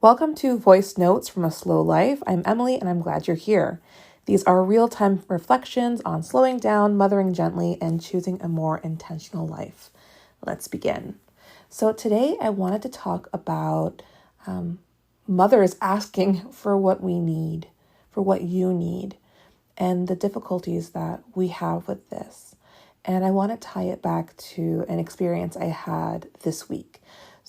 Welcome to Voice Notes from a Slow Life. I'm Emily and I'm glad you're here. These are real-time reflections on slowing down, mothering gently, and choosing a more intentional life. Let's begin. So today I wanted to talk about mothers asking for what we need, for what you need, and the difficulties that we have with this. And I want to tie it back to an experience I had this week.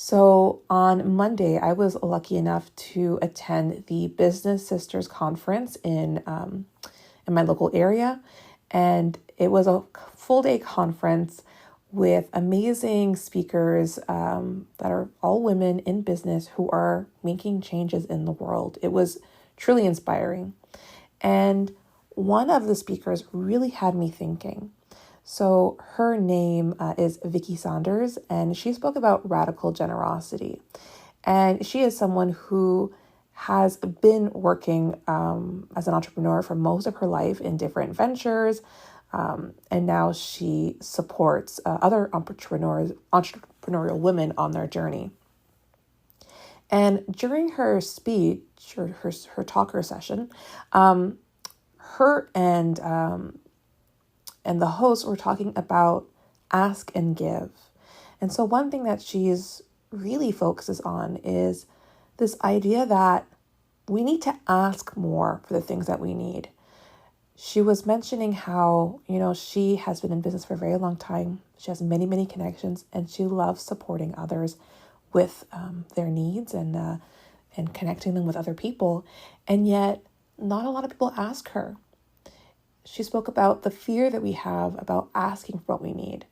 So on Monday, I was lucky enough to attend the Business Sisters Conference in my local area. And it was a full day conference with amazing speakers that are all women in business who are making changes in the world. It was truly inspiring. And one of the speakers really had me thinking. So her name is Vicky Saunders, and she spoke about radical generosity. And she is someone who has been working as an entrepreneur for most of her life in different ventures. And now she supports other entrepreneurial women on their journey. And during her speech, or her talker session, her and the hosts were talking about ask and give. And so one thing that she's really focuses on is this idea that we need to ask more for the things that we need. She was mentioning how, she has been in business for a very long time. She has many, many connections, and she loves supporting others with their needs and connecting them with other people. And yet not a lot of people ask her. She spoke about the fear that we have about asking for what we need.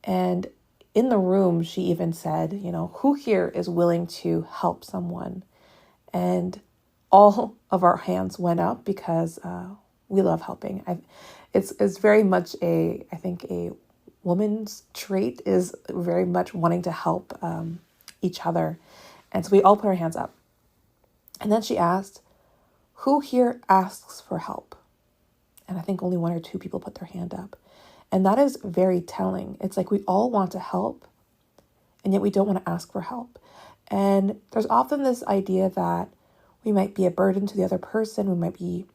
And in the room, she even said, who here is willing to help someone? And all of our hands went up because we love helping. It's very much I think a woman's trait is very much wanting to help each other. And so we all put our hands up. And then she asked, who here asks for help? And I think only one or two people put their hand up. And that is very telling. It's like we all want to help, and yet we don't want to ask for help. And there's often this idea that we might be a burden to the other person. We might be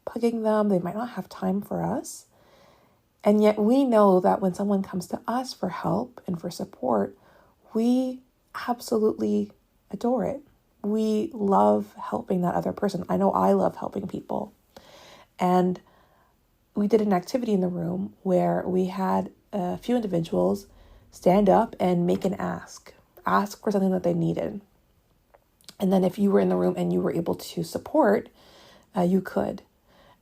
bugging them. They might not have time for us. And yet we know that when someone comes to us for help and for support, we absolutely adore it. We love helping that other person. I know I love helping people. And we did an activity in the room where we had a few individuals stand up and make an ask for something that they needed. And then if you were in the room and you were able to support, you could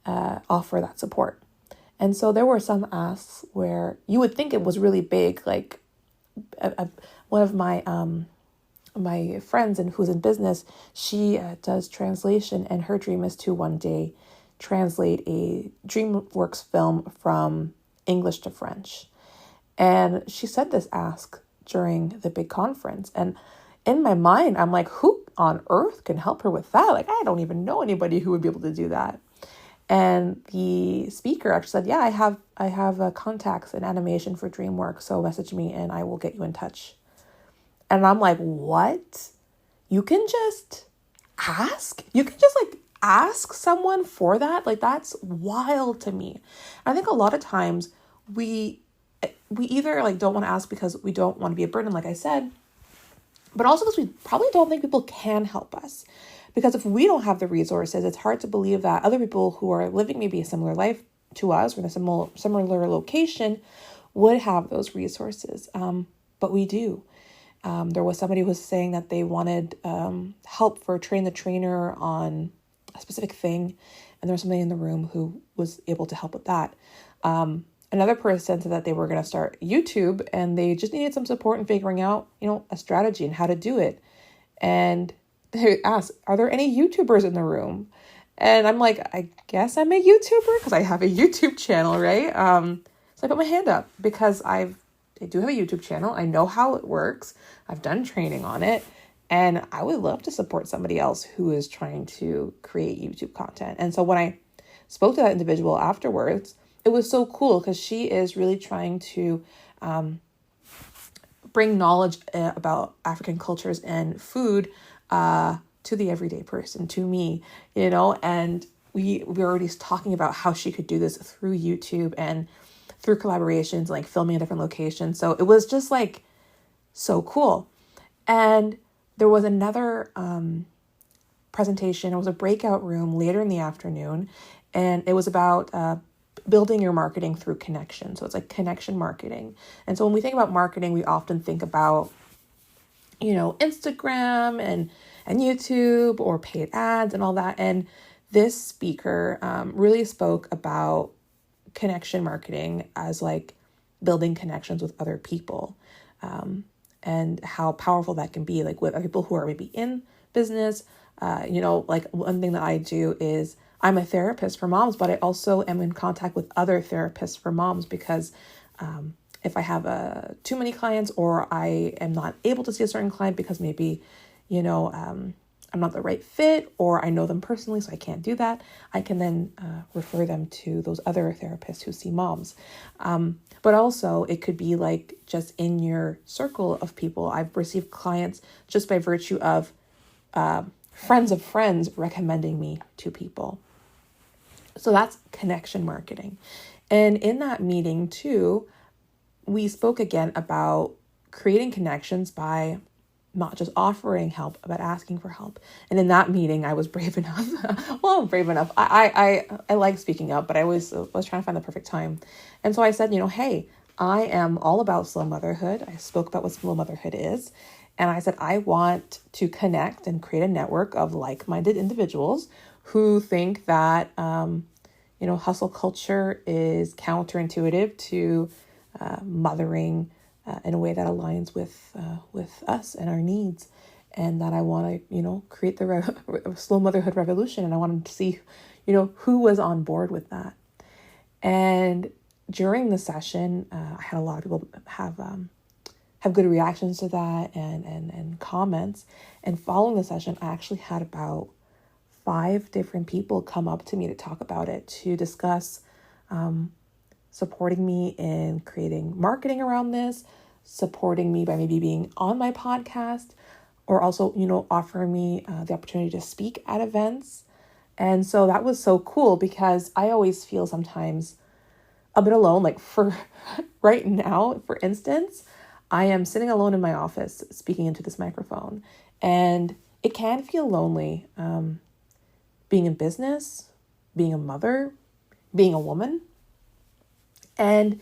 offer that support. And so there were some asks where you would think it was really big, like one of my my friends and who's in business, she does translation, and her dream is to one day translate a DreamWorks film from English to French. And she said this ask during the big conference. And in my mind, I'm like, who on earth can help her with that? Like, I don't even know anybody who would be able to do that. And the speaker actually said, yeah, I have contacts in animation for DreamWorks, so message me and I will get you in touch. And I'm like, what? You can just ask? You can just ask someone for that? Like, that's wild to me. I think a lot of times we either don't want to ask because we don't want to be a burden, like I said, but also because we probably don't think people can help us. Because if we don't have the resources, it's hard to believe that other people who are living maybe a similar life to us or in a similar location would have those resources. But we do. There was somebody who was saying that they wanted help for train the trainer on a specific thing, and there was somebody in the room who was able to help with that. Another person said that they were going to start YouTube, and they just needed some support in figuring out, a strategy and how to do it. And they asked, are there any YouTubers in the room? And I'm like, I guess I'm a YouTuber because I have a YouTube channel, right? So I put my hand up because I do have a YouTube channel. I know how it works. I've done training on it. And I would love to support somebody else who is trying to create YouTube content. And so when I spoke to that individual afterwards, it was so cool because she is really trying to bring knowledge about African cultures and food to the everyday person, to me, and we were already talking about how she could do this through YouTube and through collaborations, like filming at different locations. So it was just like so cool. And there was another presentation. It was a breakout room later in the afternoon, and it was about building your marketing through connection. So it's like connection marketing. And so when we think about marketing, we often think about, Instagram and YouTube or paid ads and all that. And this speaker really spoke about connection marketing as like building connections with other people, and how powerful that can be, like with people who are maybe in business. Like one thing that I do is I'm a therapist for moms, but I also am in contact with other therapists for moms because if I have too many clients, or I am not able to see a certain client because maybe, I'm not the right fit, or I know them personally, so I can't do that, I can then refer them to those other therapists who see moms. But also it could be like just in your circle of people. I've received clients just by virtue of friends of friends recommending me to people. So that's connection marketing. And in that meeting too, we spoke again about creating connections by not just offering help, but asking for help. And in that meeting, I was brave enough. Well, I'm brave enough. I like speaking up, but I was trying to find the perfect time. And so I said, hey, I am all about slow motherhood. I spoke about what slow motherhood is. And I said, I want to connect and create a network of like-minded individuals who think that, hustle culture is counterintuitive to mothering in a way that aligns with us and our needs, and that I want to, create the slow motherhood revolution. And I wanted to see, who was on board with that. And during the session, I had a lot of people have good reactions to that and comments. And following the session, I actually had about 5 different people come up to me to talk about it, to discuss supporting me in creating marketing around this, supporting me by maybe being on my podcast, or also, offering me the opportunity to speak at events. And so that was so cool, because I always feel sometimes a bit alone. Like for right now, for instance, I am sitting alone in my office speaking into this microphone, and it can feel lonely being in business, being a mother, being a woman. And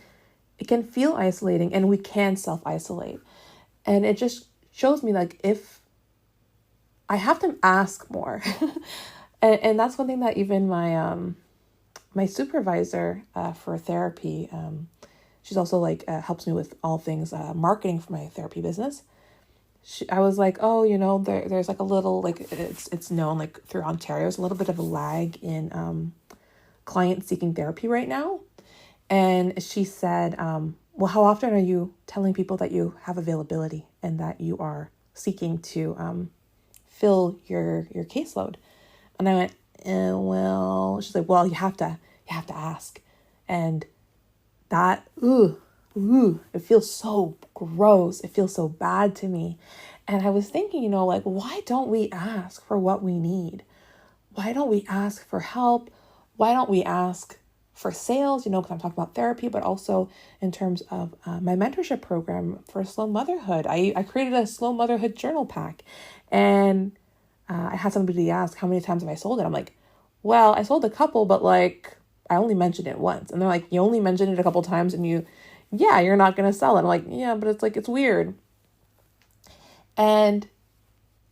it can feel isolating, and we can self-isolate. And it just shows me like if I have to ask more. and that's one thing that even my supervisor for therapy, she's also like helps me with all things marketing for my therapy business. I was like, oh, there's like a little, like it's known like through Ontario, there's a little bit of a lag in clients seeking therapy right now. And she said, well, how often are you telling people that you have availability and that you are seeking to fill your caseload? And I went, well, she's like, well, you have to ask. And that, it feels so gross. It feels so bad to me. And I was thinking, like, why don't we ask for what we need? Why don't we ask for help? Why don't we ask for sales, because I'm talking about therapy, but also in terms of my mentorship program for slow motherhood. I created a slow motherhood journal pack, and I had somebody ask, how many times have I sold it? I'm like, well, I sold a couple, but like, I only mentioned it once. And they're like, you only mentioned it a couple times and you're not going to sell it. I'm like, yeah, but it's like, it's weird. And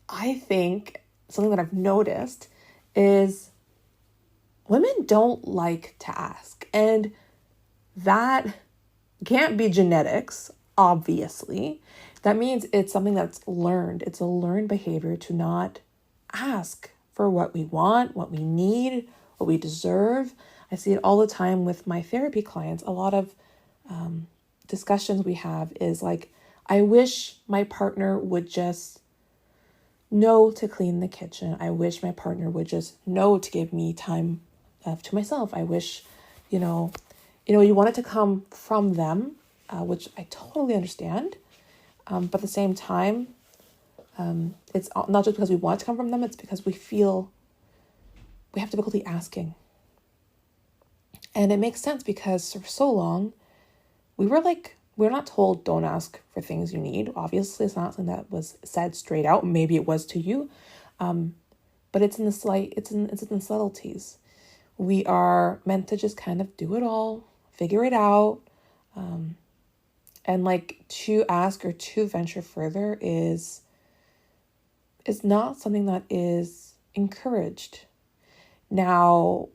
I think something that I've noticed is women don't like to ask. And that can't be genetics, obviously. That means it's something that's learned. It's a learned behavior to not ask for what we want, what we need, what we deserve. I see it all the time with my therapy clients. A lot of discussions we have is like, I wish my partner would just know to clean the kitchen. I wish my partner would just know to give me time to myself. I wish, you want it to come from them, which I totally understand. But at the same time, It's not just because we want to come from them, it's because we feel we have difficulty asking. And it makes sense because for so long, we're not told don't ask for things you need. Obviously, it's not something that was said straight out. Maybe it was to you. But it's in the subtleties. We are meant to just kind of do it all, figure it out. And like to ask or to venture further is not something that is encouraged. Now,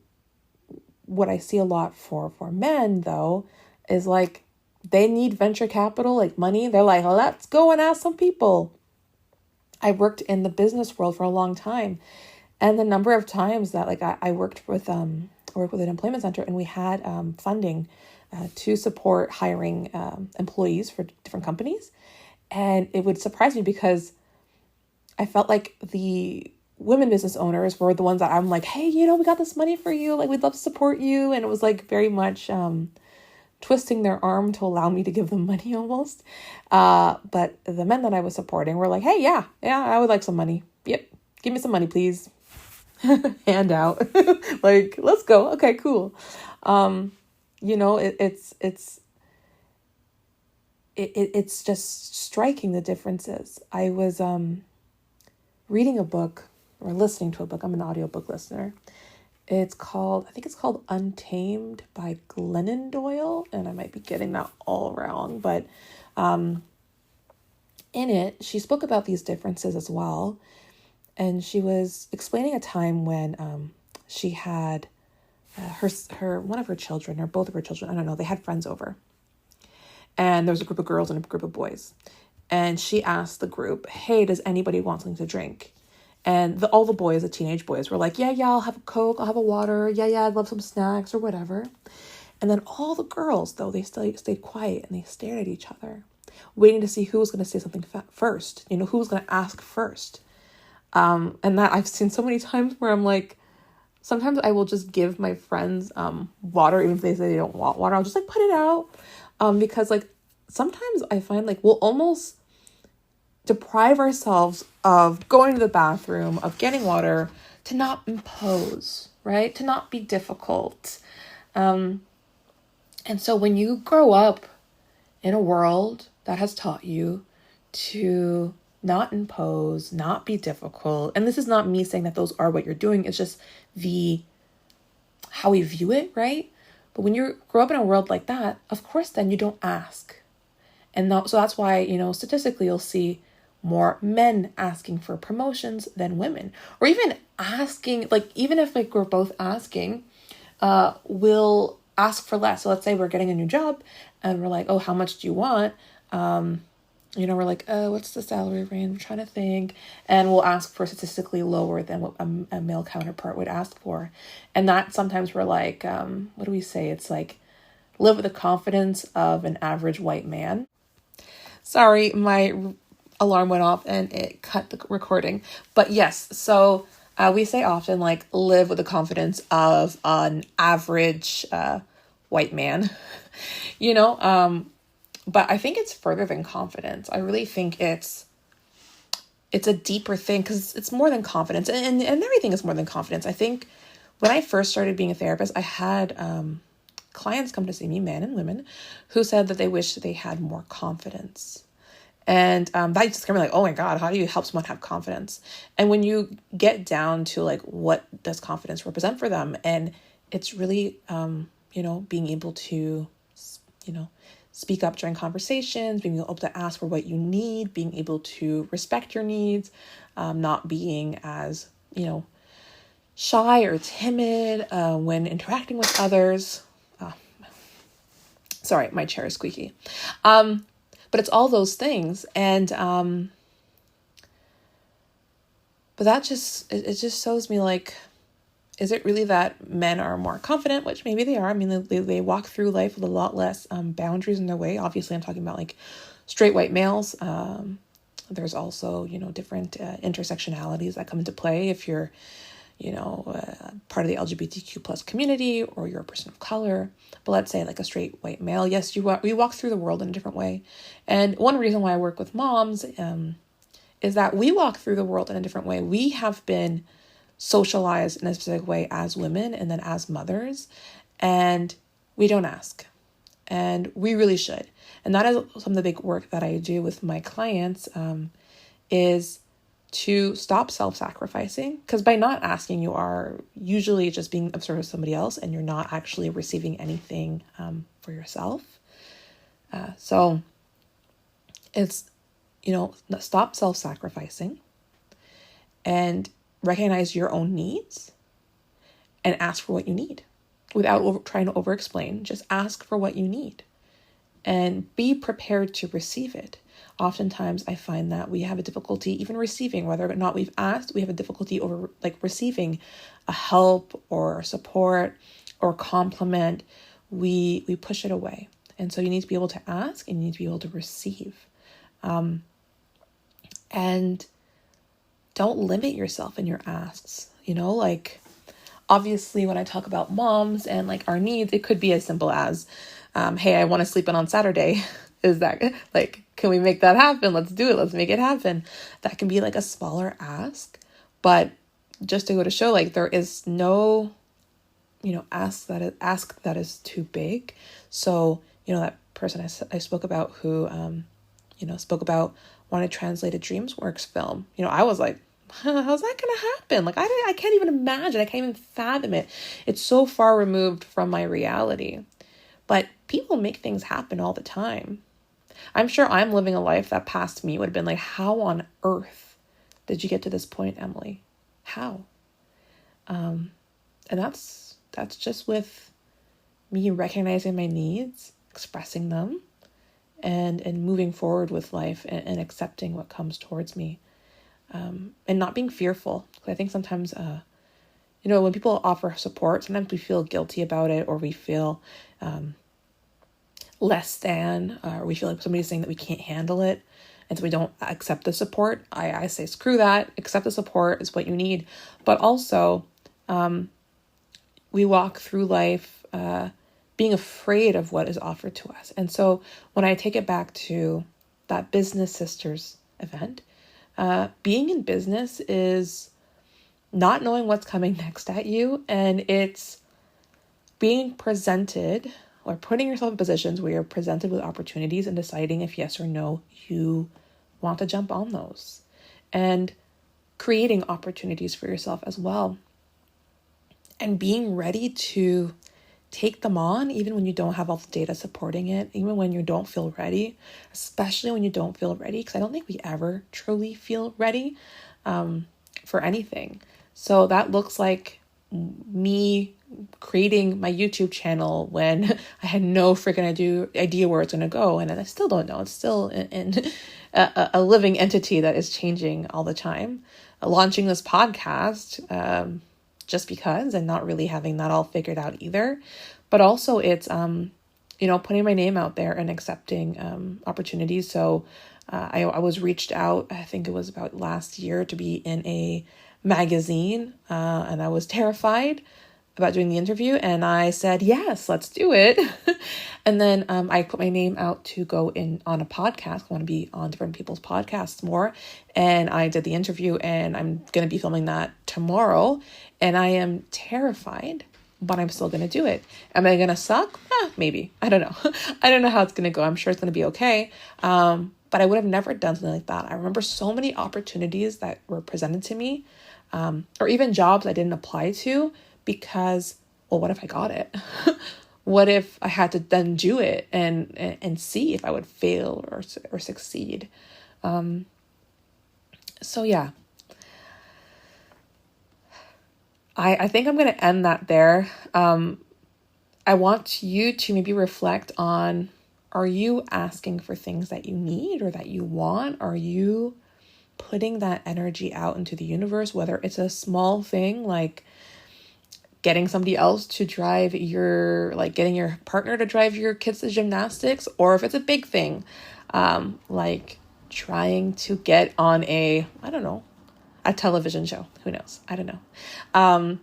what I see a lot for men though is like they need venture capital, like money. They're like, let's go and ask some people. I worked in the business world for a long time, and the number of times that like I worked with an employment center, and we had funding to support hiring employees for different companies, and it would surprise me because I felt like the women business owners were the ones that I'm like, hey, we got this money for you. Like, we'd love to support you. And it was like very much twisting their arm to allow me to give them money almost. But the men that I was supporting were like, hey, yeah, I would like some money. Yep. Give me some money, please. Hand out. Like, let's go. Okay, cool. It's just striking the differences. I was reading a book or listening to a book. I'm an audiobook listener. I think it's called Untamed by Glennon Doyle, and I might be getting that all wrong, but in it, she spoke about these differences as well, and she was explaining a time when she had her one of her children, or both of her children, I don't know, they had friends over, and there was a group of girls and a group of boys, and she asked the group, hey, does anybody want something to drink? And all the boys, the teenage boys, were like, yeah, I'll have a Coke, I'll have a water. Yeah, I'd love some snacks or whatever. And then all the girls, though, they stayed quiet and they stared at each other, waiting to see who was going to say something first, who was going to ask first. And that I've seen so many times where I'm like, sometimes I will just give my friends water, even if they say they don't want water. I'll just like put it out because like sometimes I find like we'll almost deprive ourselves of going to the bathroom, of getting water, to not impose, right? To not be difficult. And so when you grow up in a world that has taught you to not impose, not be difficult, and this is not me saying that those are what you're doing, it's just how we view it, right? But when you grow up in a world like that, of course, then you don't ask. And so that's why, statistically, you'll see more men asking for promotions than women, or even asking, like, even if like we're both asking, we'll ask for less. So let's say we're getting a new job and we're like, oh, how much do you want? We're like, oh, what's the salary range? I'm trying to think. And we'll ask for statistically lower than what a male counterpart would ask for. And that sometimes we're like, what do we say? It's like, live with the confidence of an average white man. Sorry, my alarm went off and it cut the recording. But yes, so we say often like live with the confidence of an average white man, but I think it's further than confidence. I really think it's a deeper thing because it's more than confidence, and everything is more than confidence. I think when I first started being a therapist, I had clients come to see me, men and women, who said that they wish that they had more confidence. And that just kind of like, oh my God, how do you help someone have confidence? And when you get down to like, what does confidence represent for them? And it's really, being able to, speak up during conversations, being able to ask for what you need, being able to respect your needs, not being as, shy or timid when interacting with others. Sorry, my chair is squeaky. But it's all those things. And, but that it just shows me like, is it really that men are more confident? Which maybe they are. I mean, they walk through life with a lot less boundaries in their way. Obviously, I'm talking about like straight white males. There's also, different intersectionalities that come into play if you're, part of the LGBTQ plus community or you're a person of color. But let's say like a straight white male. Yes, we walk through the world in a different way. And one reason why I work with moms is that we walk through the world in a different way. We have been socialized in a specific way as women and then as mothers, and we don't ask. And we really should. And that is some of the big work that I do with my clients, is to stop self-sacrificing. Because by not asking, you are usually just being of service to somebody else, and you're not actually receiving anything for yourself. So it's, stop self-sacrificing and recognize your own needs and ask for what you need without trying to over-explain. Just ask for what you need and be prepared to receive it. Oftentimes I find that we have a difficulty even receiving, whether or not we've asked, we have a difficulty over receiving a help or support or compliment. We push it away. And so you need to be able to ask and you need to be able to receive. And don't limit yourself in your asks. Obviously when I talk about moms and our needs, it could be as simple as, hey, I want to sleep in on Saturday. Is that can we make that happen? Let's do it. Let's make it happen. That can be a smaller ask, but just to go to show, there is no, ask that is too big. So, that person I spoke about who, spoke about wanting to translate a DreamWorks film. I was like, how's that going to happen? I can't even imagine. I can't even fathom it. It's so far removed from my reality. But people make things happen all the time. I'm sure I'm living a life that past me would have been like, how on earth did you get to this point, Emily? How? And that's just with me recognizing my needs, expressing them, and moving forward with life and accepting what comes towards me. And not being fearful. I think sometimes, when people offer support, sometimes we feel guilty about it, or we feel less than, or we feel like somebody's saying that we can't handle it, and so we don't accept the support. I say, screw that. Accept the support is what you need. But also, we walk through life being afraid of what is offered to us. And so when I take it back to that Business Sisters event, being in business is not knowing what's coming next at you, and it's being presented or putting yourself in positions where you're presented with opportunities and deciding if yes or no you want to jump on those, and creating opportunities for yourself as well, and being ready to take them on even when you don't have all the data supporting it, even when you don't feel ready, especially when you don't feel ready, because I don't think we ever truly feel ready for anything. So that looks like me creating my YouTube channel when I had no freaking idea where it's going to go, and I still don't know. It's still in a living entity that is changing all the time. Launching this podcast just because, and not really having that all figured out either. But also it's, putting my name out there and accepting opportunities. So I was reached out, I think it was about last year, to be in a magazine, and I was terrified about doing the interview, and I said, yes, let's do it. And then I put my name out to go in on a podcast. I want to be on different people's podcasts more. And I did the interview, and I'm going to be filming that tomorrow. And I am terrified, but I'm still going to do it. Am I going to suck? Maybe. I don't know. I don't know how it's going to go. I'm sure it's going to be okay. But I would have never done something like that. I remember so many opportunities that were presented to me, or even jobs I didn't apply to because, well, what if I got it? What if I had to then do it and see if I would fail or succeed? So yeah, I think I'm going to end that there. I want you to maybe reflect on, are you asking for things that you need or that you want? Are you putting that energy out into the universe, whether it's a small thing like getting somebody else to drive getting your partner to drive your kids to gymnastics, or if it's a big thing, like trying to get on a television show, who knows? I don't know.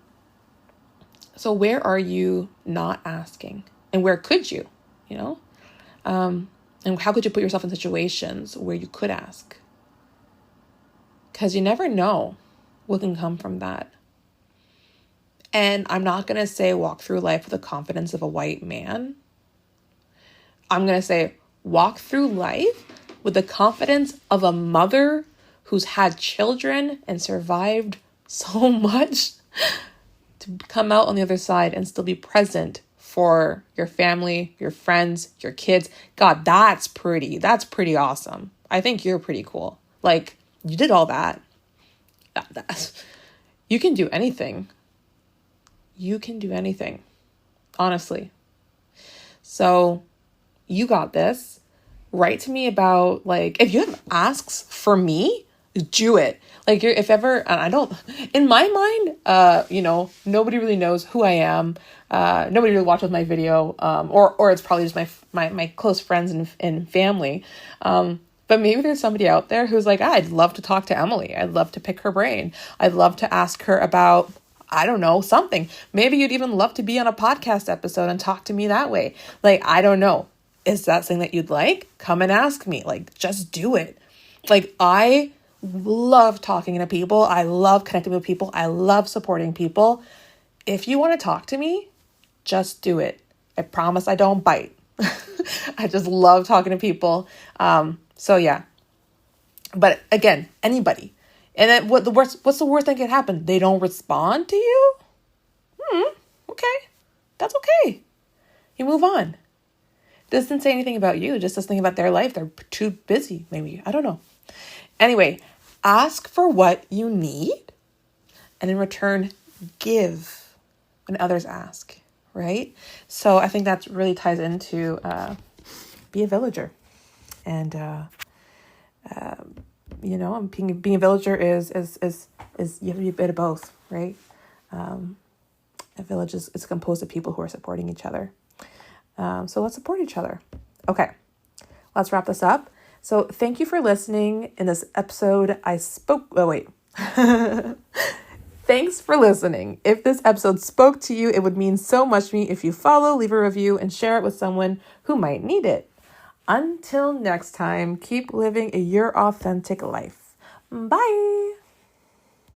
So where are you not asking, and where could you, and how could you put yourself in situations where you could ask? because you never know what can come from that. And I'm not going to say walk through life with the confidence of a white man. I'm going to say walk through life with the confidence of a mother who's had children and survived so much to come out on the other side and still be present for your family, your friends, your kids. God, that's pretty awesome. I think you're pretty cool. Like, you did all that. You can do anything. You can do anything, honestly. So you got this. Write to me about, like, if you have asks for me, do it. Like, if ever, and I don't, in my mind, nobody really knows who I am. Nobody really watches my video, or it's probably just my close friends and family. But maybe there's somebody out there who's like, I'd love to talk to Emily. I'd love to pick her brain. I'd love to ask her about, I don't know, something. Maybe you'd even love to be on a podcast episode and talk to me that way. Like, I don't know. Is that something that you'd like? Come and ask me. Like, just do it. Like, I love talking to people. I love connecting with people. I love supporting people. If you want to talk to me, just do it. I promise I don't bite. I just love talking to people. So yeah. But again, anybody. And then what's the worst that can happen? They don't respond to you? Okay. That's okay. You move on. Doesn't say anything about you. Just says something about their life. They're too busy, maybe. I don't know. Anyway, ask for what you need, and in return, give when others ask, right? So I think that really ties into be a villager. And, being a villager is you have to be a bit of both, right? A village is composed of people who are supporting each other. So let's support each other. Okay, let's wrap this up. So thank you for listening. In this episode, Thanks for listening. If this episode spoke to you, it would mean so much to me if you follow, leave a review, and share it with someone who might need it. Until next time, keep living your authentic life. Bye.